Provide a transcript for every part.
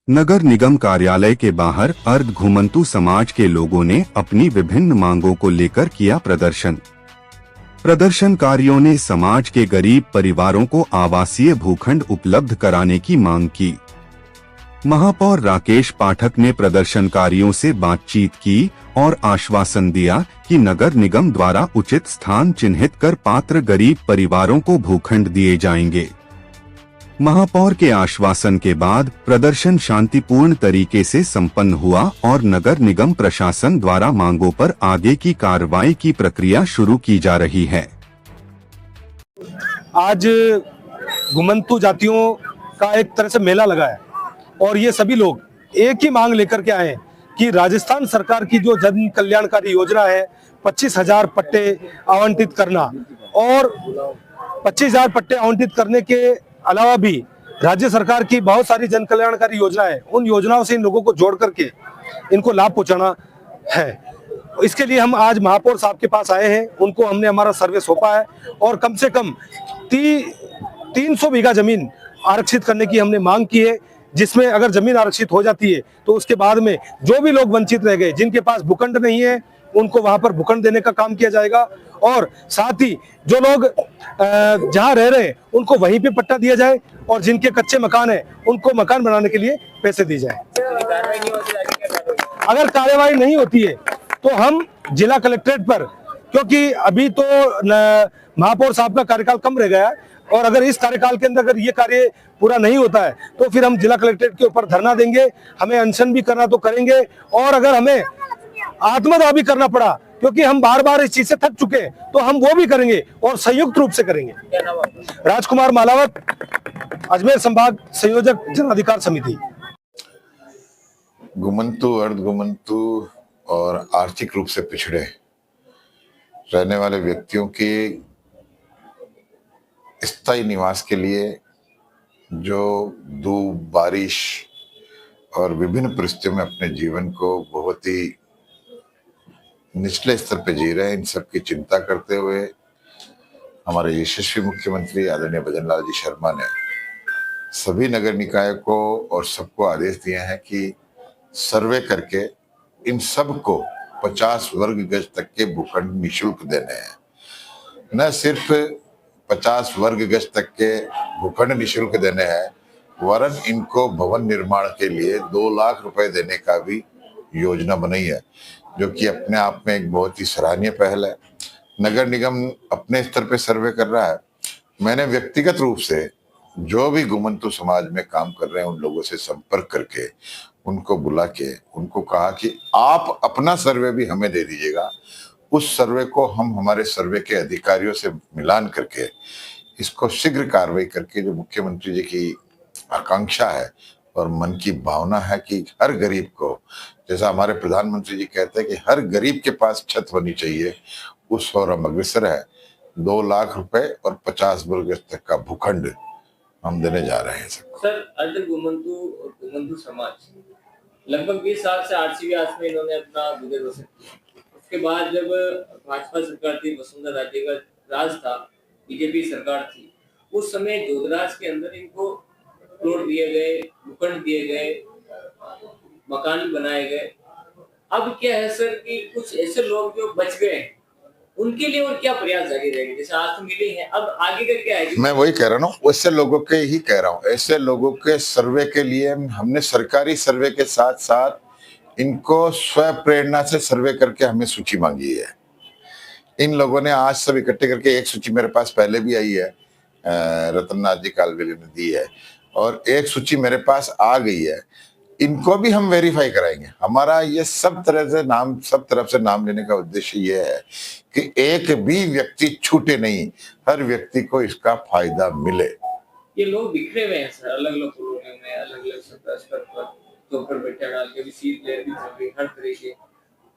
नगर निगम कार्यालय के बाहर अर्ध घुमंतु समाज के लोगों ने अपनी विभिन्न मांगों को लेकर किया प्रदर्शन। प्रदर्शनकारियों ने समाज के गरीब परिवारों को आवासीय भूखंड उपलब्ध कराने की मांग की। महापौर राकेश पाठक ने प्रदर्शनकारियों से बातचीत की और आश्वासन दिया कि नगर निगम द्वारा उचित स्थान चिन्हित कर पात्र गरीब परिवारों को भूखंड दिए जाएंगे। महापौर के आश्वासन के बाद प्रदर्शन शांतिपूर्ण तरीके से संपन्न हुआ और नगर निगम प्रशासन द्वारा मांगों पर आगे की कार्रवाई की प्रक्रिया शुरू की जा रही है। आज घुमंतु जातियों का एक तरह से मेला लगा है और ये सभी लोग एक ही मांग लेकर के आए कि राजस्थान सरकार की जो जन कल्याणकारी योजना है 25,000 पट्टे आवंटित करना और 25,000 पट्टे आवंटित करने के अलावा भी राज्य सरकार की बहुत सारी जन कल्याणकारी योजनाएं हैं, उन योजनाओं से इन लोगों को जोड़ करके इनको लाभ पहुंचाना है। इसके लिए हम आज महापौर साहब के पास आए हैं, उनको हमने हमारा सर्वे सौंपा है और कम से कम 300 बीघा जमीन आरक्षित करने की हमने मांग की है, जिसमें अगर जमीन आरक्षित हो जाती है तो उसके बाद में जो भी लोग वंचित रह गए, जिनके पास भूखंड नहीं है, उनको वहां पर भूखंड देने का काम किया जाएगा और साथ ही जो लोग जहां रह रहे हैं उनको वहीं पे पट्टा दिया जाए और जिनके कच्चे मकान है उनको मकान बनाने के लिए पैसे दिए जाए। अगर कार्यवाही नहीं होती है तो हम जिला कलेक्ट्रेट पर, क्योंकि अभी तो महापौर साहब का कार्यकाल कम रह गया है और अगर इस कार्यकाल के अंदर अगर ये कार्य पूरा नहीं होता है तो फिर हम जिला कलेक्ट्रेट के ऊपर धरना देंगे। हमें अनशन भी करना तो करेंगे और अगर हमें आत्मदाह भी करना पड़ा, क्योंकि हम बार बार इस चीज से थक चुके हैं, तो हम वो भी करेंगे और संयुक्त रूप से करेंगे। राजकुमार मालावत, अजमेर संभाग संयोजक जन अधिकार समिति। घुमंतु, अर्ध घुमंतु और आर्थिक रूप से पिछड़े रहने वाले व्यक्तियों के स्थायी निवास के लिए जो धूप, बारिश और विभिन्न परिस्थितियों में अपने जीवन को बहुत ही निचले स्तर पे जी रहे हैं, इन सब की चिंता करते हुए हमारे यशस्वी मुख्यमंत्री आदरणीय भजन लाल जी शर्मा ने सभी नगर निकाय को और सबको आदेश दिए हैं कि सर्वे करके इन सबको 50 वर्ग गज तक के भूखंड निःशुल्क देने हैं। न सिर्फ 50 वर्ग गज तक के भूखंड निःशुल्क देने हैं, वरन इनको भवन निर्माण के लिए 2 लाख रुपए देने का भी योजना बनाई है, जो कि अपने आप में एक बहुत ही सराहनीय पहल है। नगर निगम अपने स्तर पे सर्वे कर रहा है। मैंने व्यक्तिगत रूप से जो भी घुमंतु समाज में काम कर रहे हैं उन लोगों से संपर्क करके उनको बुला के उनको कहा कि आप अपना सर्वे भी हमें दे दीजिएगा। उस सर्वे को हम हमारे सर्वे के अधिकारियों से मिलान करके इसको शीघ्र कार्रवाई करके, जो मुख्यमंत्री जी की आकांक्षा है और मन की भावना है कि हर गरीब को, जैसा हमारे प्रधानमंत्री जी कहते हैं कि हर गरीब के पास छत होनी चाहिए, उस और हम अग्रसर है। 2 लाख रुपए और 50 वर्ग गज तक का भूखंड हम देने जा रहे हैं सबको। सर, अर्ध घुमंतु और घुमंतु समाज लगभग 20 साल से आरसीबी में इन्होंने अपना गुजर बसर किया। उसके बाद जब भाजपा सरकार थी, वसुंधरा राजे का राज था, बीजेपी सरकार थी, उस समय जोधराज के अंदर इनको प्लॉट दिए गए, भूखंड दिए गए, मकान बनाए गए। अब क्या है सर कि कुछ ऐसे लोग जो बच गए, उनके लिए और क्या प्रयास जारी रहेंगे? जैसे आज तो मिले हैं, अब आगे का क्या है? मैं वही कह रहा हूँ, वैसे लोगों के ही कह रहा हूँ। ऐसे लोगों के सर्वे के लिए हमने सरकारी सर्वे के साथ साथ इनको स्व प्रेरणा से सर्वे करके हमें सूची मांगी है। इन लोगों ने आज सब इकट्ठे करके एक सूची मेरे पास पहले भी आई है, रतननाथ जी कालवेली ने दी है, और एक सूची मेरे पास आ गई है। इनको भी हम वेरीफाई कराएंगे। हमारा ये सब तरफ से नाम लेने का उद्देश्य ये है कि एक भी व्यक्ति छूटे नहीं, हर व्यक्ति को इसका फायदा मिले। ये लोग बिखरे हुए हैं सर, अलग अलग कॉलोनियों में, अलग अलग स्तर पर, तो ऊपर बैठा डाल के भी सीट ले भी चल रही, हर तरीके।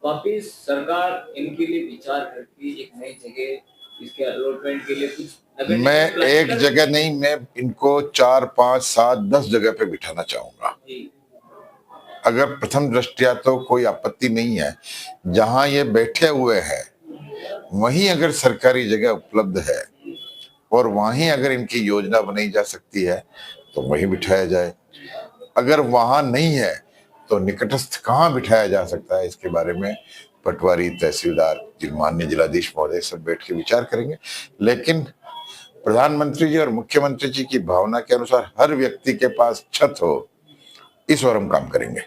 वापिस सरकार इनके लिए विचार करती एक नई जगह इसके अलॉटमेंट के लिए कुछ। मैं एक जगह नहीं, मैं इनको 4, 5, 7, 10 जगह पे बिठाना चाहूंगा। अगर प्रथम दृष्टया तो कोई आपत्ति नहीं है, जहां ये बैठे हुए हैं वहीं अगर सरकारी जगह उपलब्ध है और वहीं अगर इनकी योजना बनाई जा सकती है तो वहीं बिठाया जाए। अगर वहां नहीं है तो निकटस्थ कहाँ बिठाया जा सकता है, इसके बारे में पटवारी, तहसीलदार, माननीय जिलाधीश महोदय सब बैठ के विचार करेंगे। लेकिन प्रधानमंत्री जी और मुख्यमंत्री जी की भावना के अनुसार हर व्यक्ति के पास छत हो, इस ओर हम काम करेंगे।